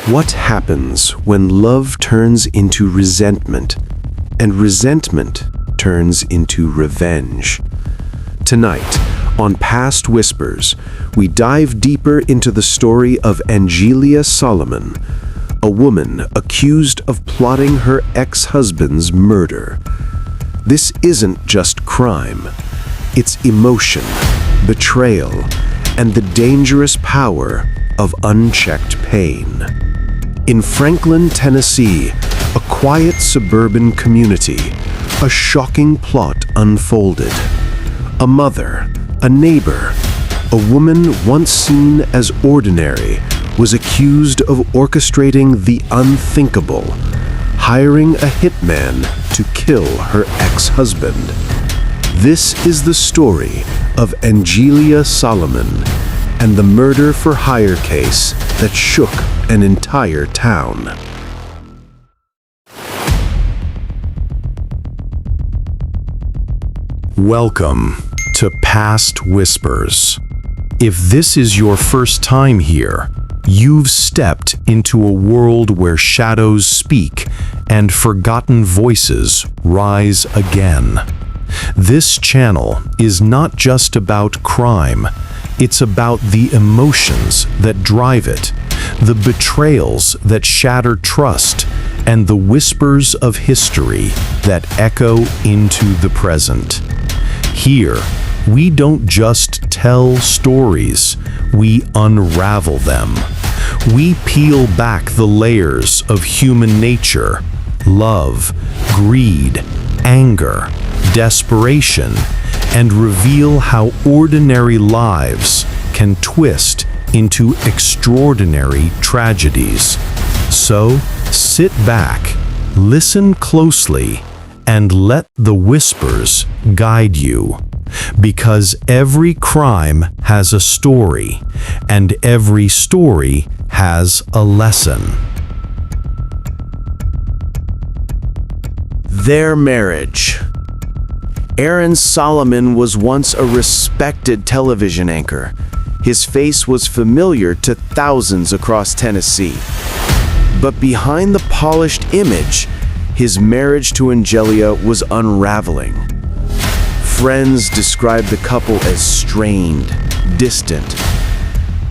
What happens when love turns into resentment and resentment turns into revenge? Tonight, on Past Whispers, we dive deeper into the story of Angelia Solomon, a woman accused of plotting her ex-husband's murder. This isn't just crime. It's emotion, betrayal, and the dangerous power of unchecked pain. In Franklin, Tennessee, a quiet suburban community, a shocking plot unfolded. A mother, a neighbor, a woman once seen as ordinary, was accused of orchestrating the unthinkable, hiring a hitman to kill her ex-husband. This is the story of Angelia Solomon and the murder-for-hire case that shook an entire town. Welcome to Past Whispers. If this is your first time here, you've stepped into a world where shadows speak and forgotten voices rise again. This channel is not just about crime. It's about the emotions that drive it, the betrayals that shatter trust, and the whispers of history that echo into the present. Here, we don't just tell stories, we unravel them. We peel back the layers of human nature, love, greed, anger, desperation, and reveal how ordinary lives can twist into extraordinary tragedies. So, sit back, listen closely, and let the whispers guide you. Because every crime has a story, and every story has a lesson. Their marriage. Aaron Solomon was once a respected television anchor. His face was familiar to thousands across Tennessee. But behind the polished image, his marriage to Angelia was unraveling. Friends described the couple as strained, distant.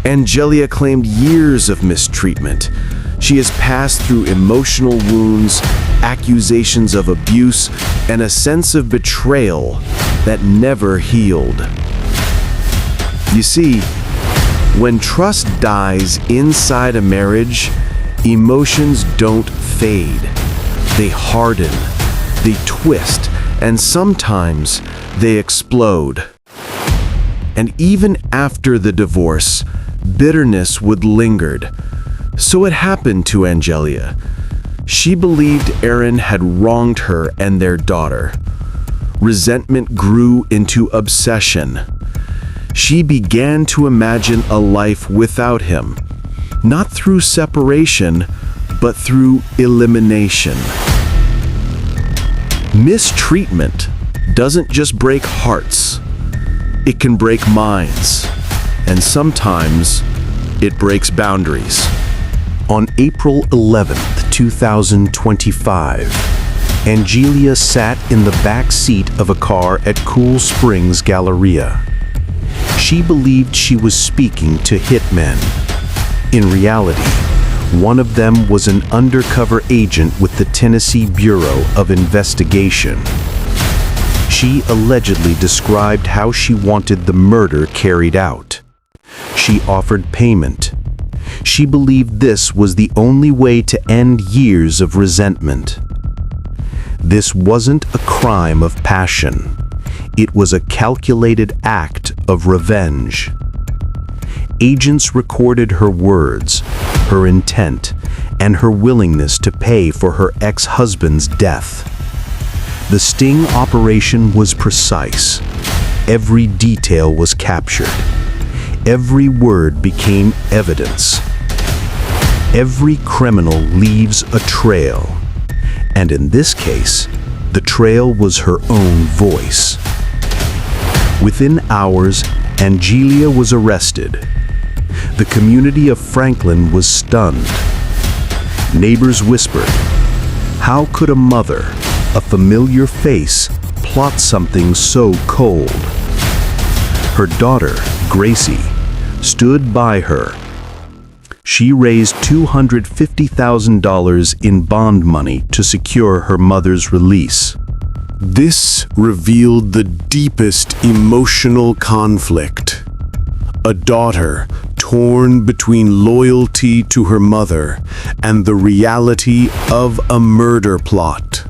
Angelia claimed years of mistreatment. She has passed through emotional wounds, accusations of abuse, and a sense of betrayal that never healed. You see, when trust dies inside a marriage, emotions don't fade. They harden, they twist, and sometimes they explode. And even after the divorce, bitterness would linger. So it happened to Angelia. She believed Aaron had wronged her and their daughter. Resentment grew into obsession. She began to imagine a life without him, not through separation, but through elimination. Mistreatment doesn't just break hearts, it can break minds, and sometimes it breaks boundaries. On April 11th, 2025, Angelia sat in the back seat of a car at Cool Springs Galleria. She believed she was speaking to hitmen. In reality, one of them was an undercover agent with the Tennessee Bureau of Investigation. She allegedly described how she wanted the murder carried out. She offered payment. She believed this was the only way to end years of resentment. This wasn't a crime of passion. It was a calculated act of revenge. Agents recorded her words, her intent, and her willingness to pay for her ex-husband's death. The sting operation was precise. Every detail was captured. Every word became evidence. Every criminal leaves a trail, and in this case, the trail was her own voice. Within hours, Angelia was arrested. The community of Franklin was stunned. Neighbors whispered, "How could a mother, a familiar face, plot something so cold?" Her daughter, Gracie, stood by her. She raised $250,000 in bond money to secure her mother's release. This revealed the deepest emotional conflict. A daughter torn between loyalty to her mother and the reality of a murder plot.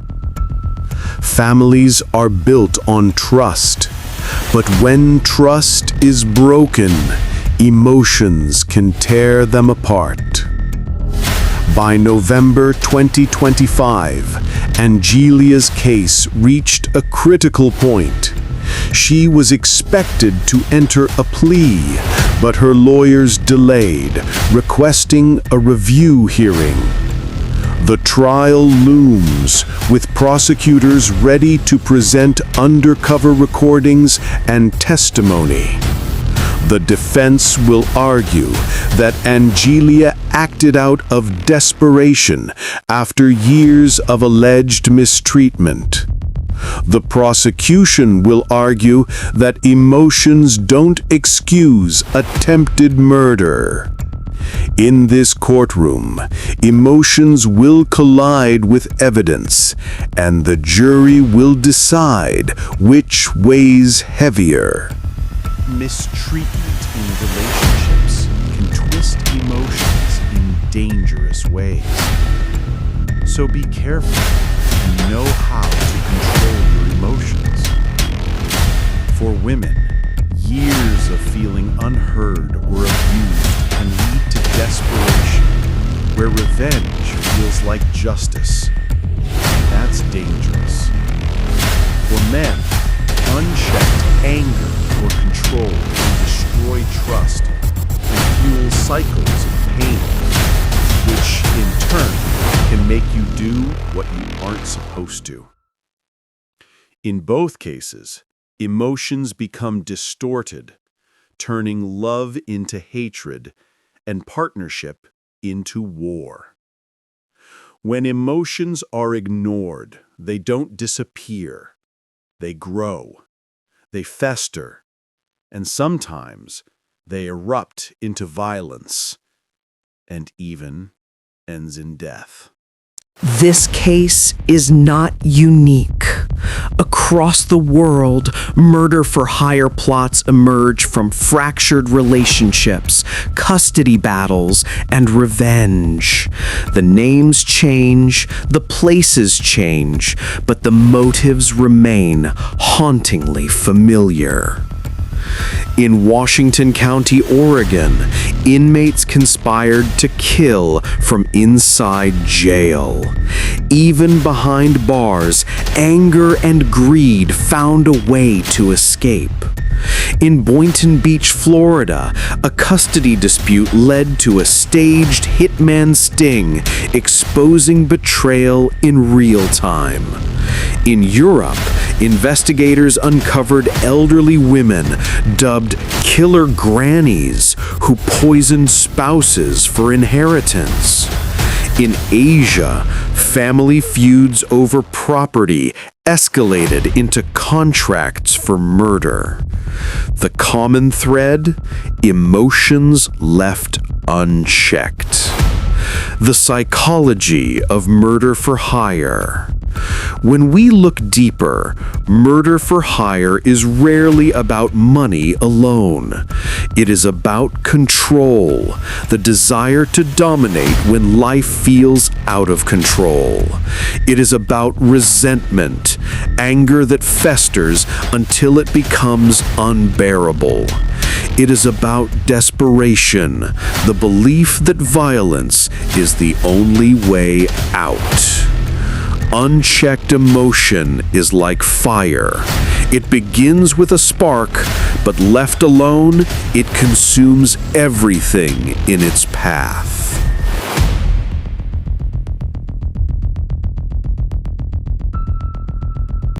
Families are built on trust, but when trust is broken, emotions can tear them apart. By November 2025, Angelia's case reached a critical point. She was expected to enter a plea, but her lawyers delayed, requesting a review hearing. The trial looms, with prosecutors ready to present undercover recordings and testimony. The defense will argue that Angelia acted out of desperation after years of alleged mistreatment. The prosecution will argue that emotions don't excuse attempted murder. In this courtroom, emotions will collide with evidence, and the jury will decide which weighs heavier. Mistreatment in relationships can twist emotions in dangerous ways. So be careful and know how to control your emotions. For women, years of feeling unheard or abused can lead to desperation, where revenge feels like justice. That's dangerous. For men, unchecked anger or control can destroy trust and fuel cycles of pain, which in turn can make you do what you aren't supposed to. In both cases, emotions become distorted, turning love into hatred and partnership into war. When emotions are ignored, they don't disappear. They grow, they fester, and sometimes they erupt into violence, and even ends in death. This case is not unique. Across the world, murder-for-hire plots emerge from fractured relationships, custody battles, and revenge. The names change, the places change, but the motives remain hauntingly familiar. In Washington County, Oregon, inmates conspired to kill from inside jail. Even behind bars, anger and greed found a way to escape. In Boynton Beach, Florida, a custody dispute led to a staged hitman sting, exposing betrayal in real time. In Europe, investigators uncovered elderly women dubbed killer grannies who poisoned spouses for inheritance. In Asia, family feuds over property escalated into contracts for murder. The common thread? Emotions left unchecked. The psychology of murder for hire. When we look deeper, murder for hire is rarely about money alone. It is about control, the desire to dominate when life feels out of control. It is about resentment, anger that festers until it becomes unbearable. It is about desperation, the belief that violence is the only way out. Unchecked emotion is like fire. It begins with a spark, but left alone, it consumes everything in its path.